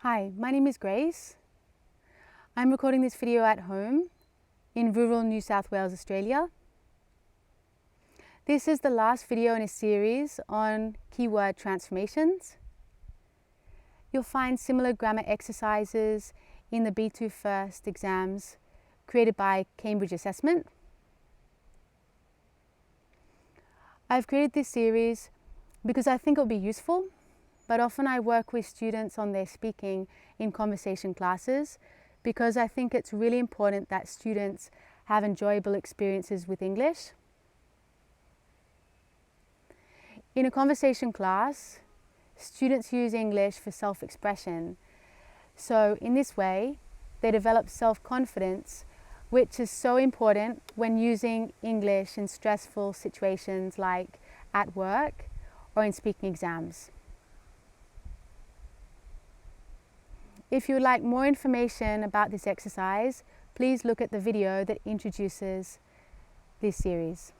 Hi, my name is Grace. I'm recording this video at home in rural New South Wales, Australia. This is the last video in a series on keyword transformations. You'll find similar grammar exercises in the B2 First exams created by Cambridge Assessment. I've created this series because I think it'll be useful, but often I work with students on their speaking in conversation classes because I think it's really important that students have enjoyable experiences with English. In a conversation class, students use English for self-expression. So in this way, they develop self-confidence, which is so important when using English in stressful situations like at work or in speaking exams. If you would like more information about this exercise, please look at the video that introduces this series.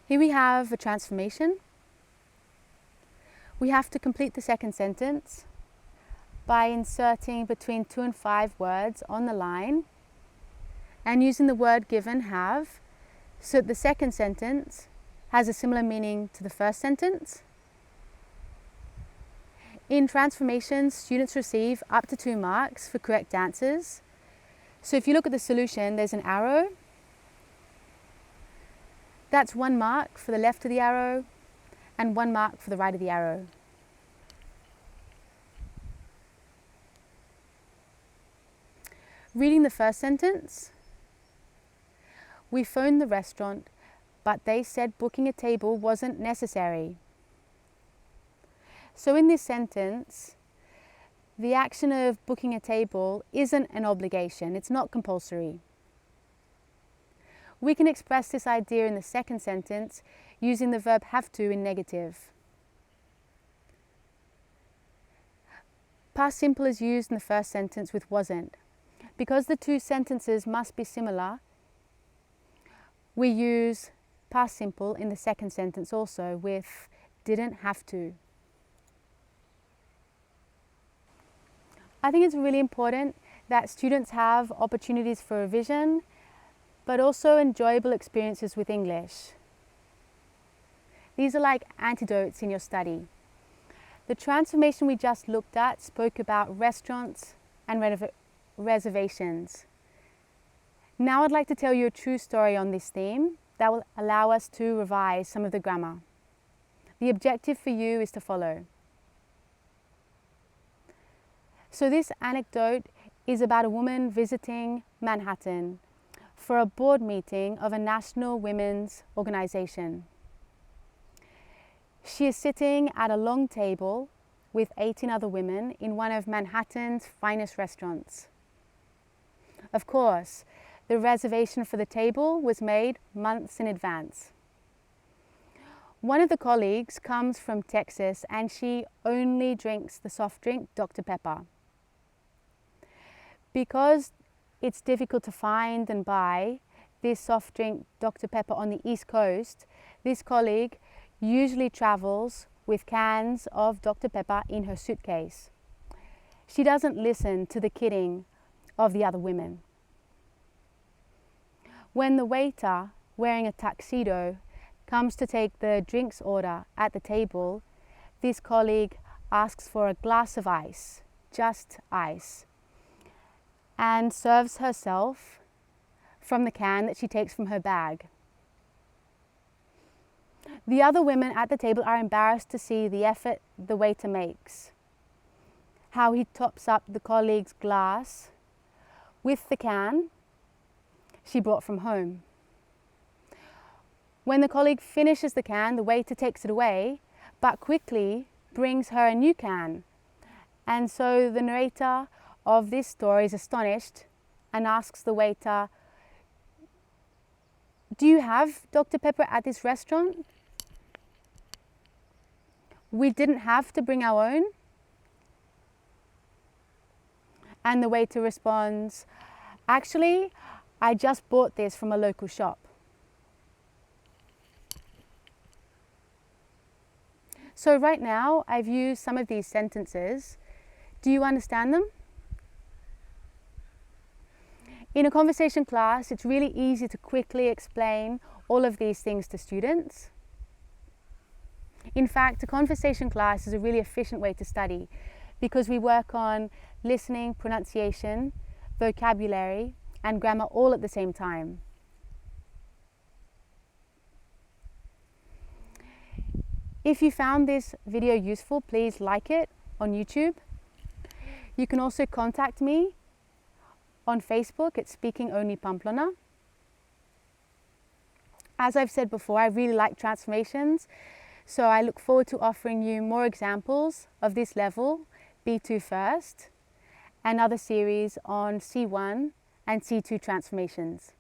Here we have a transformation. We have to complete the second sentence by inserting between 2 and 5 words on the line and using the word given have, so that the second sentence has a similar meaning to the first sentence. In transformations, students receive up to 2 marks for correct answers. So if you look at the solution, there's an arrow. That's 1 mark for the left of the arrow and 1 mark for the right of the arrow. Reading the first sentence. We phoned the restaurant, but they said booking a table wasn't necessary. So in this sentence, the action of booking a table isn't an obligation, it's not compulsory. We can express this idea in the second sentence using the verb have to in negative. Past simple is used in the first sentence with wasn't. Because the 2 sentences must be similar, we use past simple in the second sentence also with didn't have to. I think it's really important that students have opportunities for revision, but also enjoyable experiences with English. These are like antidotes in your study. The transformation we just looked at spoke about restaurants and reservations. Now I'd like to tell you a true story on this theme that will allow us to revise some of the grammar. The objective for you is to follow. So this anecdote is about a woman visiting Manhattan for a board meeting of a national women's organization. She is sitting at a long table with 18 other women in one of Manhattan's finest restaurants. Of course, the reservation for the table was made months in advance. One of the colleagues comes from Texas and she only drinks the soft drink Dr. Pepper. Because it's difficult to find and buy this soft drink Dr. Pepper on the East Coast, this colleague usually travels with cans of Dr. Pepper in her suitcase. She doesn't listen to the kidding of the other women. When the waiter, wearing a tuxedo, comes to take the drinks order at the table, this colleague asks for a glass of ice, just ice, and serves herself from the can that she takes from her bag. The other women at the table are embarrassed to see the effort the waiter makes, how he tops up the colleague's glass with the can she brought from home. When the colleague finishes the can, the waiter takes it away, but quickly brings her a new can. And so the narrator of this story is astonished and asks the waiter, "Do you have Dr. Pepper at this restaurant?" "We didn't have to bring our own." And the waiter responds, "Actually, I just bought this from a local shop." So right now, I've used some of these sentences. Do you understand them? In a conversation class, it's really easy to quickly explain all of these things to students. In fact, a conversation class is a really efficient way to study because we work on listening, pronunciation, vocabulary, and grammar all at the same time. If you found this video useful, please like it on YouTube. You can also contact me on Facebook at Speaking Only Pamplona. As I've said before, I really like transformations, so I look forward to offering you more examples of this level, B2 first, and other series on C1 and C2 transformations.